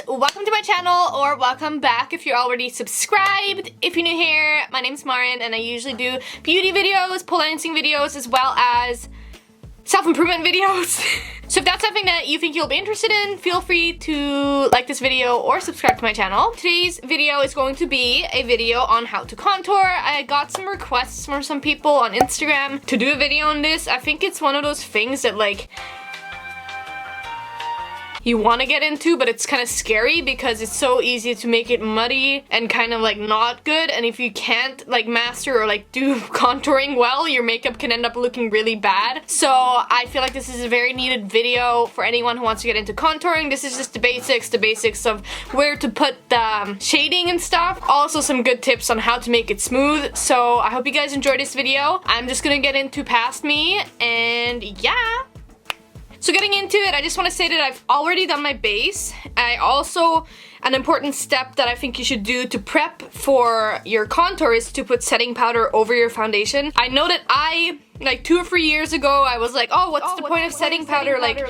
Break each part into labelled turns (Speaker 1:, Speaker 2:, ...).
Speaker 1: welcome to my channel, or welcome back if you're already subscribed. If you're new here, my name's Marin and I usually do beauty videos, pole dancing videos, as well as self-improvement videos. So if that's something that you think you'll be interested in, feel free to like this video or subscribe to my channel. Today's video is going to be a video on how to contour. I got some requests from some people on Instagram to do a video on this. I think it's one of those things that like you want to get into, but it's kind of scary because it's so easy to make it muddy and kind of like not good, and if you can't like master or like do contouring well, your makeup can end up looking really bad. So I feel like this is a very needed video for anyone who wants to get into contouring. This is just the basics of where to put the shading and stuff. Also some good tips on how to make it smooth. So I hope you guys enjoyed this video. I'm just gonna get into Past Me, and yeah. So getting into it, I just want to say that I've already done my base. An important step that I think you should do to prep for your contour is to put setting powder over your foundation. I know that like 2 or 3 years ago, I was like, oh, what's the point of setting powder? Like,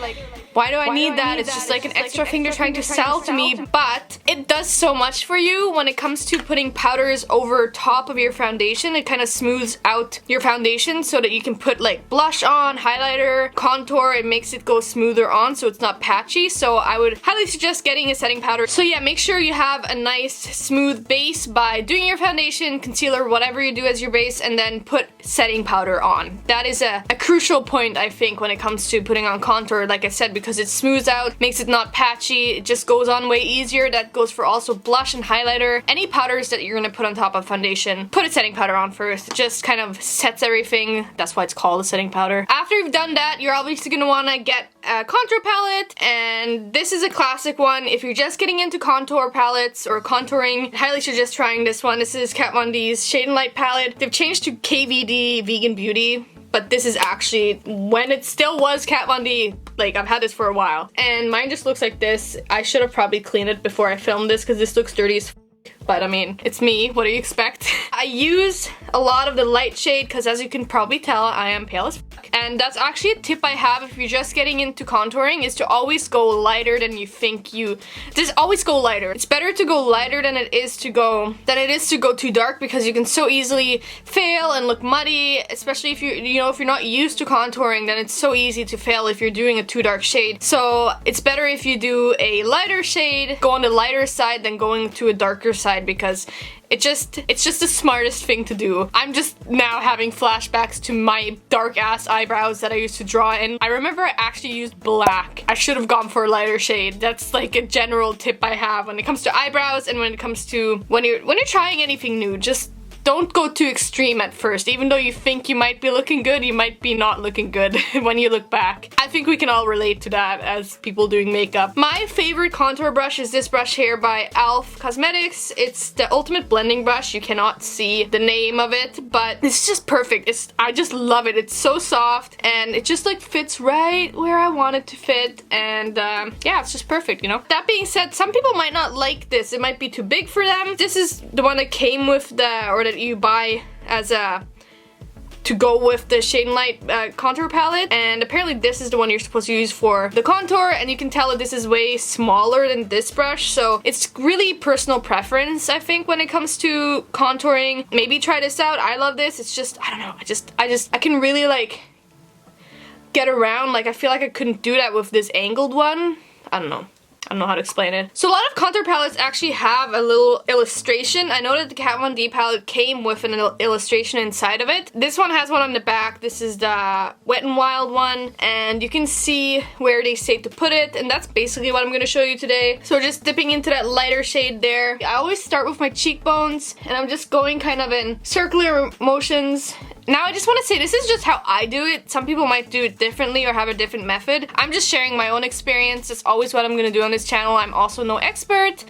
Speaker 1: why do I need that? It's just like an extra thing they're trying to sell to me. But it does so much for you when it comes to putting powders over top of your foundation. It kind of smooths out your foundation so that you can put like blush on, highlighter, contour. It makes it go smoother on so it's not patchy. So I would highly suggest getting a setting powder. So yeah, make sure you have a nice smooth base by doing your foundation, concealer, whatever you do as your base, and then put setting powder on. That is a crucial point, I think, when it comes to putting on contour, like I said, because it smooths out, makes it not patchy, it just goes on way easier. That goes for also blush and highlighter. Any powders that you're gonna put on top of foundation, put a setting powder on first. It just kind of sets everything. That's why it's called a setting powder. After you've done that, you're obviously gonna wanna get a contour palette, and this is a classic one. If you're just getting into contour palettes or contouring, I highly suggest trying this one. This is Kat Von D's Shade and Light palette. They've changed to KVD Vegan Beauty, but this is actually when it still was Kat Von D. Like, I've had this for a while. And mine just looks like this. I should have probably cleaned it before I filmed this because this looks dirty as f. But I mean, it's me. What do you expect? I use a lot of the light shade because, as you can probably tell, I am pale as fuck. And that's actually a tip I have if you're just getting into contouring, is to always go lighter than you think you... Just always go lighter. It's better to go lighter than it is to go too dark, because you can so easily fail and look muddy, especially if if you're not used to contouring, then it's so easy to fail if you're doing a too dark shade. So it's better if you do a lighter shade, go on the lighter side than going to a darker side, because it's just the smartest thing to do. I'm just now having flashbacks to my dark ass eyebrows that I used to draw in. I remember I actually used black. I should have gone for a lighter shade. That's like a general tip I have when it comes to eyebrows, and when it comes to when you're trying anything new. Just don't go too extreme at first. Even though you think you might be looking good, you might be not looking good when you look back. I think we can all relate to that as people doing makeup. My favorite contour brush is this brush here by e.l.f. Cosmetics. It's the ultimate blending brush. You cannot see the name of it, but it's just perfect. I just love it. It's so soft, and it just like fits right where I want it to fit, and yeah, it's just perfect, you know? That being said, some people might not like this. It might be too big for them. This is the one that came with that you buy as to go with the Shade and Light contour palette, and apparently this is the one you're supposed to use for the contour, and you can tell that this is way smaller than this brush, so it's really personal preference, I think, when it comes to contouring. Maybe try this out. I love this. It's just, I don't know, I can really like get around. Like, I feel like I couldn't do that with this angled one. I don't know how to explain it. So a lot of contour palettes actually have a little illustration. I know that the Kat Von D palette came with an illustration inside of it. This one has one on the back. This is the Wet n Wild one, and you can see where they say to put it, and that's basically what I'm going to show you today. So just dipping into that lighter shade there. I always start with my cheekbones, and I'm just going kind of in circular motions. Now I just want to say, this is just how I do it. Some people might do it differently or have a different method. I'm just sharing my own experience. That's always what I'm going to do on this channel. I'm also no expert.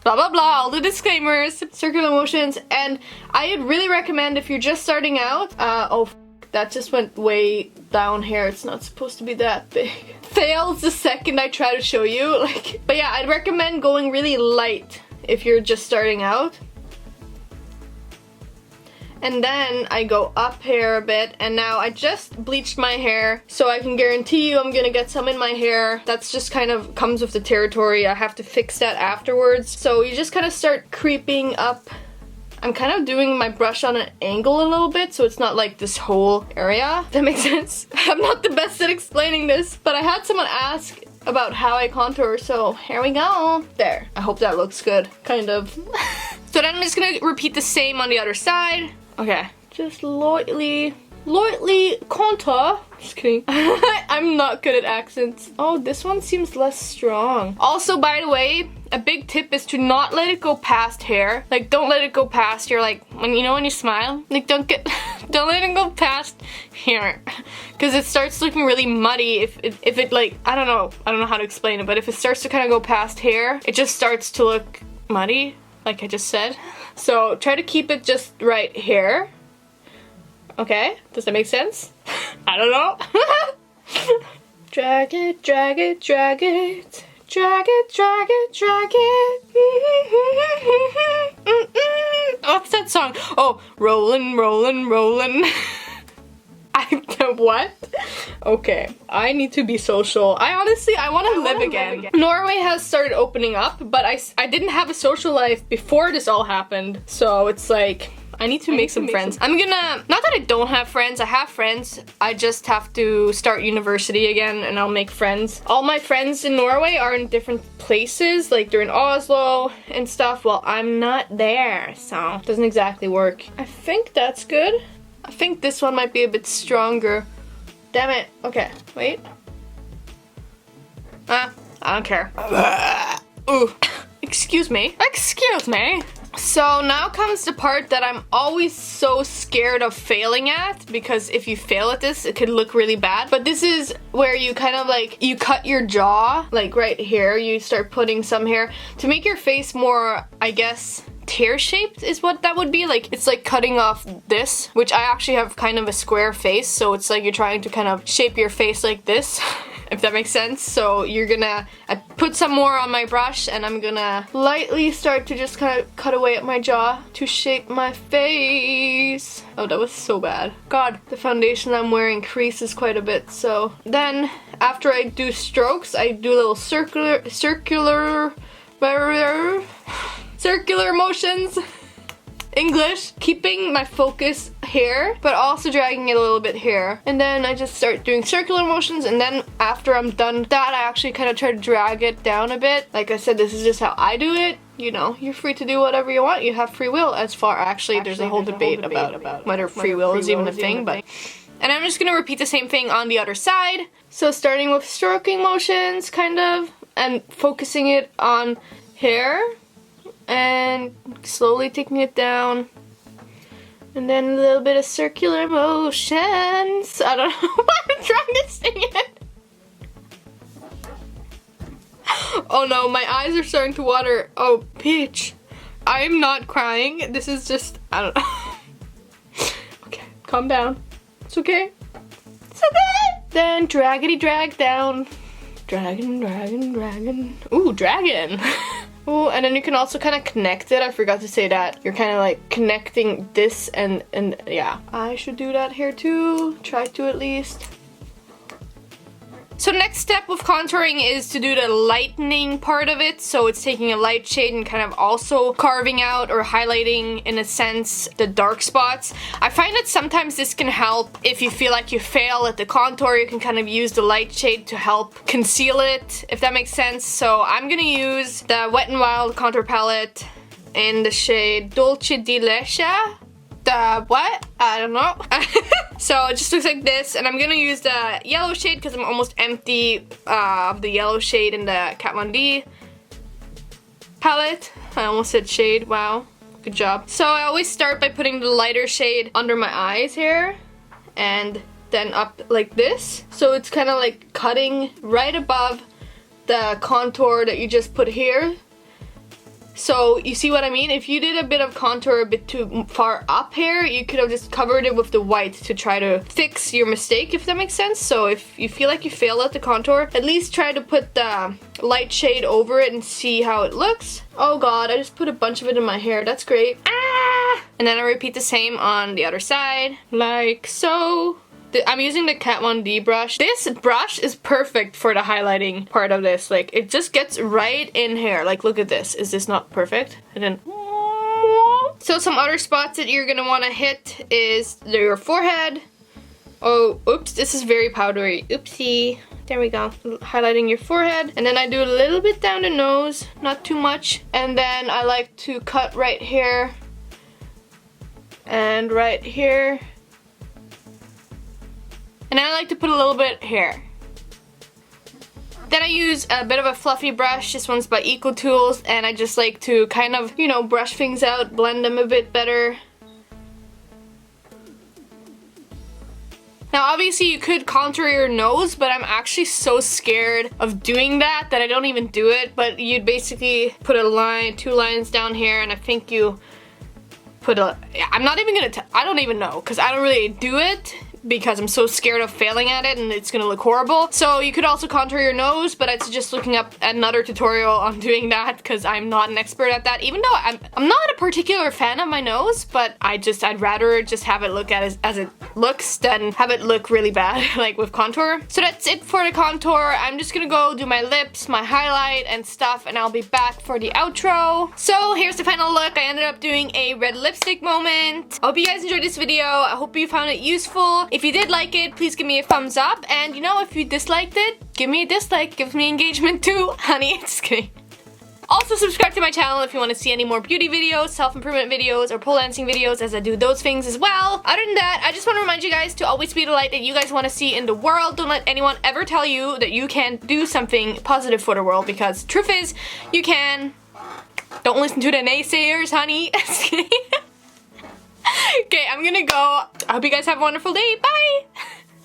Speaker 1: Blah blah blah, all the disclaimers, circular motions, and I'd really recommend if you're just starting out, that just went way down here. It's not supposed to be that big. Fails the second I try to show you, but yeah, I'd recommend going really light if you're just starting out. And then I go up here a bit, and now I just bleached my hair, so I can guarantee you I'm gonna get some in my hair. That's just kind of comes with the territory. I have to fix that afterwards. So you just kind of start creeping up. I'm kind of doing my brush on an angle a little bit, so it's not like this whole area. If that makes sense. I'm not the best at explaining this, but I had someone ask about how I contour, so here we go. There. I hope that looks good. Kind of. So then I'm just gonna repeat the same on the other side. Okay. Just lightly contour. Just kidding. I'm not good at accents. Oh, this one seems less strong. Also, by the way, a big tip is to not let it go past hair. Like, don't let it go past your, like, when you smile, like, don't let it go past here, because it starts looking really muddy if it like, I don't know how to explain it, but if it starts to kind of go past hair, it just starts to look muddy, like I just said. So try to keep it just right here. Okay, does that make sense? I don't know. Drag it, drag it, drag it. Drag it, drag it, drag it. What's that song? Oh, rollin', rollin', rollin'. What? Okay, I need to be social. I want to live again. Norway has started opening up, but I didn't have a social life before this all happened. So it's like, I need to make some friends. I'm gonna, not that I don't have friends, I have friends. I just have to start university again and I'll make friends. All my friends in Norway are in different places, like they're in Oslo and stuff. Well, I'm not there, so it doesn't exactly work. I think that's good. I think this one might be a bit stronger. Damn it. Okay, wait. I don't care. Ooh. Excuse me. Excuse me. So now comes the part that I'm always so scared of failing at, because if you fail at this, it could look really bad. But this is where you kind of like, you cut your jaw, like right here, you start putting some hair to make your face more, I guess, tear-shaped is what that would be. Like, it's like cutting off this, which I actually have kind of a square face, so it's like you're trying to kind of shape your face like this. If that makes sense. So you're gonna, I put some more on my brush and I'm gonna lightly start to just kind of cut away at my jaw to shape my face. Oh, that was so bad. God, the foundation I'm wearing creases quite a bit. So then after I do strokes, I do little circular motions. English, keeping my focus here, but also dragging it a little bit here. And then I just start doing circular motions, and then after I'm done with that, I actually kind of try to drag it down a bit. Like I said, this is just how I do it. You know, you're free to do whatever you want. You have free will as far, actually there's a whole debate about whether free will is even a thing, but... And I'm just gonna repeat the same thing on the other side. So starting with stroking motions, kind of, and focusing it on hair. And slowly taking it down, and then a little bit of circular motions. I don't know why I'm trying to sing it. Oh no, my eyes are starting to water. Oh, Peach, I'm not crying. This is just, I don't know. Okay, calm down. It's okay. It's okay. Then draggity drag down. Dragon, dragon, dragon. Ooh, dragon. Ooh, and then you can also kind of connect it. I forgot to say that. You're kind of like connecting this and yeah. I should do that here too. Try to at least. So next step with contouring is to do the lightening part of it. So it's taking a light shade and kind of also carving out or highlighting, in a sense, the dark spots. I find that sometimes this can help if you feel like you fail at the contour. You can kind of use the light shade to help conceal it, if that makes sense. So I'm gonna use the Wet n Wild contour palette in the shade Dulce di Leche. The what? I don't know. So it just looks like this, and I'm gonna use the yellow shade because I'm almost empty of the yellow shade in the Kat Von D palette. I almost said shade, wow, good job. So I always start by putting the lighter shade under my eyes here, and then up like this. So it's kind of like cutting right above the contour that you just put here. So you see what I mean? If you did a bit of contour a bit too far up here, you could have just covered it with the white to try to fix your mistake, if that makes sense. So if you feel like you failed at the contour, at least try to put the light shade over it and see how it looks. Oh god, I just put a bunch of it in my hair. That's great. Ah! And then I repeat the same on the other side, like so. I'm using the Kat Von D brush. This brush is perfect for the highlighting part of this. Like, it just gets right in here. Like, look at this. Is this not perfect? And then... So some other spots that you're gonna wanna hit is your forehead. Oh, oops, this is very powdery. Oopsie. There we go. Highlighting your forehead. And then I do a little bit down the nose, not too much. And then I like to cut right here. And right here. And then I like to put a little bit here. Then I use a bit of a fluffy brush. This one's by Eco Tools. And I just like to kind of, you know, brush things out, blend them a bit better. Now obviously you could contour your nose, but I'm actually so scared of doing that I don't even do it. But you'd basically put a line, 2 lines down here, and I think you put a... I'm not even gonna... I don't even know, because I don't really do it. Because I'm so scared of failing at it and it's gonna look horrible. So you could also contour your nose, but I'd suggest looking up another tutorial on doing that because I'm not an expert at that. Even though I'm not a particular fan of my nose, but I'd rather just have it look at as it looks than have it look really bad like with contour. So that's it for the contour. I'm just gonna go do my lips, my highlight and stuff, and I'll be back for the outro. So here's the final look. I ended up doing a red lipstick moment. I hope you guys enjoyed this video. I hope you found it useful. If you did like it, please give me a thumbs up. And you know, if you disliked it, give me a dislike. Gives me engagement too. Honey, just kidding. Also, subscribe to my channel if you want to see any more beauty videos, self-improvement videos, or pole dancing videos, as I do those things as well. Other than that, I just want to remind you guys to always be the light that you guys want to see in the world. Don't let anyone ever tell you that you can't do something positive for the world, because truth is, you can. Don't listen to the naysayers, honey. Okay, I'm gonna go. I hope you guys have a wonderful day. Bye!